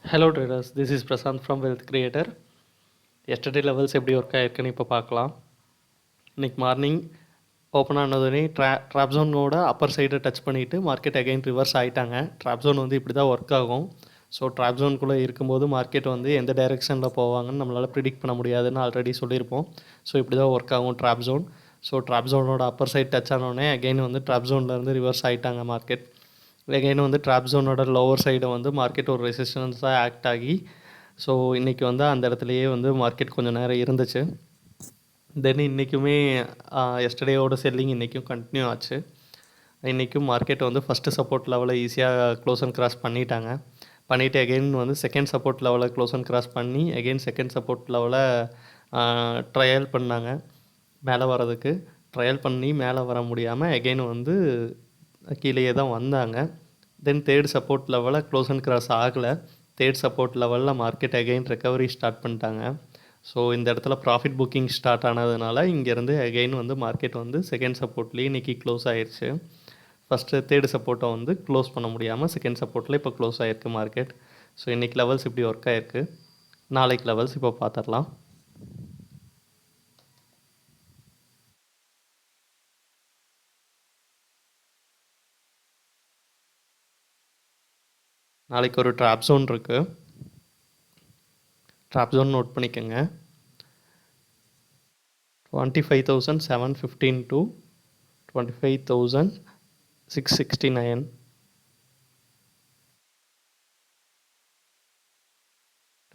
Hello traders, this is Prasant from Wealth Creator. Yesterday levels எப்படி work ஆயிருக்குன்னு இப்போ பார்க்கலாம். இன்னைக்கு மார்னிங் ஓப்பன் ஆனதுனே ட்ராப் ஜோனோட அப்பர் சைடை டச் பண்ணிவிட்டு மார்க்கெட் அகைன் ரிவர்ஸ் ஆகிட்டாங்க. ட்ராப் ஜோன் வந்து இப்படி தான் ஒர்க் ஆகும். ஸோ ட்ராப் ஜோனுக்குள்ளே இருக்கும்போது மார்க்கெட் வந்து எந்த டைரெக்ஷனில் போவாங்கன்னு நம்மளால் ப்ரிடிக்ட் பண்ண முடியாதுன்னு ஆல்ரெடி சொல்லியிருப்போம். ஸோ இப்படி தான் ஒர்க் ஆகும் ட்ராப் ஜோன். ஸோ ட்ராப் ஜோனோட அப்பர் சைட் டச் ஆனோடனே அகைன் வந்து ட்ராப் ஜோன்லேருந்து ரிவர்ஸ் ஆகிட்டாங்க மார்க்கெட். அகைன் வந்து ட்ராப் ஜோனோட லோவர் சைடை வந்து மார்க்கெட் ஒரு ரெசிஸ்டன்ஸாக ஆக்ட் ஆகி ஸோ இன்றைக்கி வந்து அந்த இடத்துலையே வந்து மார்க்கெட் கொஞ்சம் நேரம் இருந்துச்சு. தென் இன்றைக்குமே எஸ்டர்டேயோட செல்லிங் இன்றைக்கும் கண்டினியூ ஆச்சு. இன்றைக்கும் மார்க்கெட் வந்து ஃபஸ்ட்டு சப்போர்ட் லெவலை ஈஸியாக க்ளோஸ் அண்ட் கிராஸ் பண்ணிவிட்டு அகெயின் வந்து செகண்ட் சப்போர்ட் லெவலை க்ளோஸ் அண்ட் கிராஸ் பண்ணி அகெயின் செகண்ட் சப்போர்ட் லெவலை ட்ரையல் பண்ணாங்க. மேலே வரதுக்கு ட்ரையல் பண்ணி மேலே வர முடியாமல் அகெயின் வந்து கீழேயே தான் வந்தாங்க. தென் தேர்ட் சப்போர்ட் லெவலில் க்ளோஸ் அண்ட் கிராஸ் ஆகலை. தேர்ட் சப்போர்ட் லெவலில் மார்க்கெட் அகெயின் ரெக்கவரி ஸ்டார்ட் பண்ணிட்டாங்க. ஸோ இந்த இடத்துல ப்ராஃபிட் புக்கிங் ஸ்டார்ட் ஆனதுனால இங்கேருந்து அகெயின் வந்து மார்க்கெட் வந்து செகண்ட் சப்போர்ட்லேயே இன்றைக்கி க்ளோஸ் ஆயிடுச்சு. ஃபஸ்ட்டு தேர்டு சப்போர்ட்டை வந்து க்ளோஸ் பண்ண முடியாமல் செகண்ட் சப்போர்ட்டில் இப்போ க்ளோஸ் ஆகிருக்கு மார்க்கெட். ஸோ இன்றைக்கி லெவல்ஸ் இப்படி ஒர்க் ஆகிருக்கு. நாளைக்கு லெவல்ஸ் இப்போ பார்த்துடலாம். நாளைக்கு ஒரு ட்ராப் ஜோன் இருக்குது. ட்ராப் ஜோன் நோட் பண்ணிக்கோங்க. 25,715 to 25,669.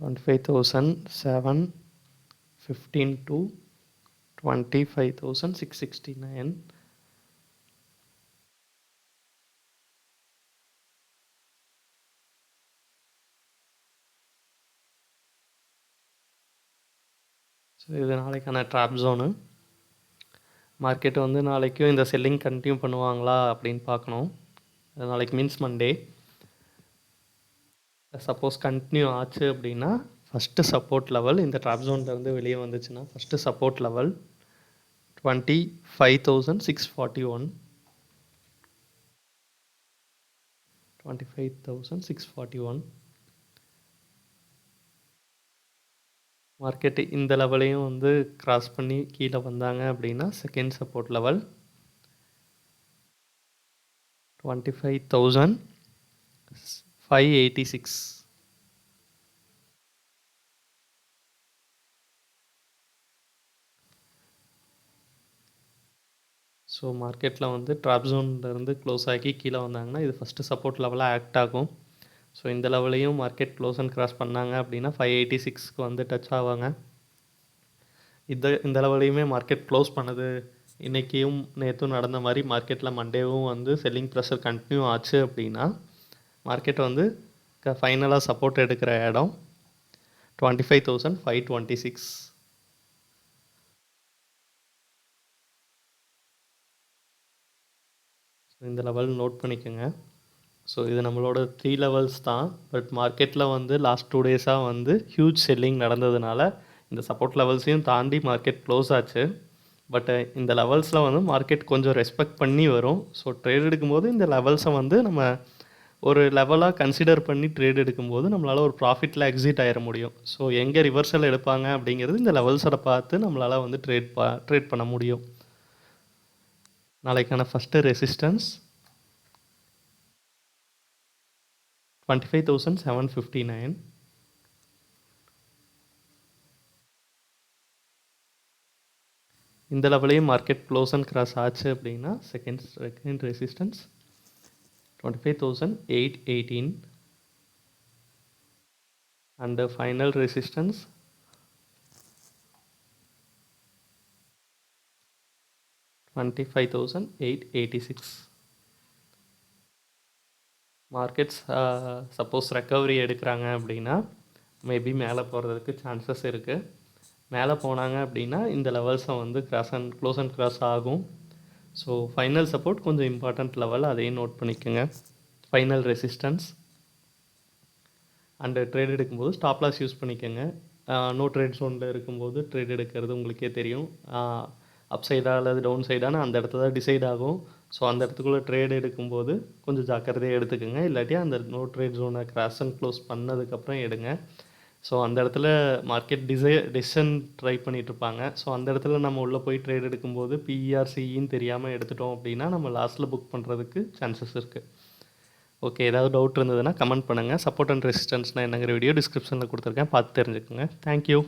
25,715 to 25,669. ஸோ இது நாளைக்கான ட்ராப் ஜோனு. மார்க்கெட் வந்து நாளைக்கும் இந்த செல்லிங் கண்டினியூ பண்ணுவாங்களா அப்படின்னு பார்க்கணும். நாளைக்கு மீன்ஸ் மண்டே. சப்போஸ் கண்டினியூ ஆச்சு அப்படின்னா ஃபஸ்ட்டு சப்போர்ட் லெவல் இந்த ட்ராப் ஜோன்லேருந்து வெளியே வந்துச்சுன்னா ஃபஸ்ட்டு சப்போர்ட் லெவல் 25,641. 25,641. மார்க்கெட்டு இந்த லெவலையும் வந்து கிராஸ் பண்ணி கீழே வந்தாங்க அப்படின்னா செகண்ட் சப்போர்ட் லெவல் 25,586. ஸோ மார்க்கெட்டில் வந்து ட்ராப் ஜோன்லேருந்து க்ளோஸ் ஆகி கீழே வந்தாங்கன்னா இது ஃபஸ்ட்டு சப்போர்ட் லெவலாக ஆக்ட் ஆகும். ஸோ இந்த லெவலையும் மார்க்கெட் க்ளோஸ் அண்ட் கிராஸ் பண்ணாங்க அப்படின்னா 586க்கு வந்து டச் ஆவாங்க. இந்த லெவலையுமே மார்க்கெட் க்ளோஸ் பண்ணுது. இன்றைக்கியும் நேற்றும் நடந்த மாதிரி மார்க்கெட்டில் மண்டேவும் வந்து செல்லிங் ப்ரெஷர் கண்டினியூ ஆச்சு அப்படின்னா மார்க்கெட் வந்து ஃபைனலாக சப்போர்ட் எடுக்கிற இடம் 25,526. இந்த லெவல் நோட் பண்ணிக்கோங்க. ஸோ இது நம்மளோட 3 லெவல்ஸ் தான். பட் மார்க்கெட்டில் வந்து லாஸ்ட் 2 டேஸாக வந்து ஹியூஜ் செல்லிங் நடந்ததுனால இந்த சப்போர்ட் லெவல்ஸையும் தாண்டி மார்க்கெட் க்ளோஸ் ஆச்சு. பட் இந்த லெவல்ஸில் வந்து மார்க்கெட் கொஞ்சம் ரெஸ்பெக்ட் பண்ணி வரும். ஸோ ட்ரேட் எடுக்கும்போது இந்த லெவல்ஸை வந்து நம்ம ஒரு லெவலாக கன்சிடர் பண்ணி ட்ரேட் எடுக்கும்போது நம்மளால் ஒரு ப்ராஃபிட்டில் எக்ஸிட் ஆகிட முடியும். ஸோ எங்கே ரிவர்சல் எடுப்பாங்க அப்படிங்கிறது இந்த லெவல்ஸை பார்த்து நம்மளால் வந்து ட்ரேட் பண்ண முடியும். நாளைக்கான ஃபஸ்ட்டு ரெசிஸ்டன்ஸ் 25,759. இந்த லெவலையும் மார்க்கெட் க்ளோஸ் அண்ட் கிராஸ் ஆச்சு அப்படின்னா second resistance 25,818 and final resistance 25,886. Markets suppose recovery எடுக்கிறாங்க அப்படின்னா மேபி மேலே போகிறதுக்கு சான்சஸ் இருக்குது. மேலே போனாங்க அப்படின்னா இந்த லெவல்ஸை வந்து க்ளோஸ் அண்ட் கிராஸ் ஆகும். ஸோ ஃபைனல் சப்போர்ட் கொஞ்சம் இம்பார்ட்டண்ட் லெவல், அதையும் நோட் பண்ணிக்கோங்க. ஃபைனல் ரெசிஸ்டன்ஸ் அண்டு ட்ரேட் எடுக்கும்போது ஸ்டாப் லாஸ் யூஸ் பண்ணிக்கோங்க. நோ ட்ரேட் ஜோனில் இருக்கும்போது ட்ரேட் எடுக்கிறது உங்களுக்கே தெரியும். அப் சைடா அல்லது டவுன் சைடான்னு அந்த இடத்துல தான் டிசைட் ஆகும். ஸோ அந்த இடத்துக்குள்ளே ட்ரேட் எடுக்கும்போது கொஞ்சம் ஜாக்கிரதையாக எடுத்துக்கோங்க. இல்லாட்டி அந்த நோ ட்ரேட் ஜோனை கிராஸ் அண்ட் க்ளோஸ் பண்ணதுக்கப்புறம் எடுங்க. ஸோ அந்த இடத்துல மார்க்கெட் டெசிஷன் ட்ரை பண்ணிகிட்ருப்பாங்க. ஸோ அந்த இடத்துல நம்ம உள்ளே போய் ட்ரேட் எடுக்கும்போது பிஇஆர் சிஇன்னு தெரியாமல் எடுத்துட்டோம் அப்படின்னா நம்ம லாஸ்ட்டில் புக் பண்ணுறதுக்கு சான்சஸ் இருக்குது. ஓகே, ஏதாவது டவுட் இருந்ததுன்னா கமெண்ட் பண்ணுங்கள். சப்போர்ட் அண்ட் ரெசிஸ்டன்ஸ்னால் என்னங்கிற வீடியோ டிஸ்கிரிப்ஷனில் கொடுத்துருக்கேன், பார்த்து தெரிஞ்சுக்கோங்க. தேங்க்யூ.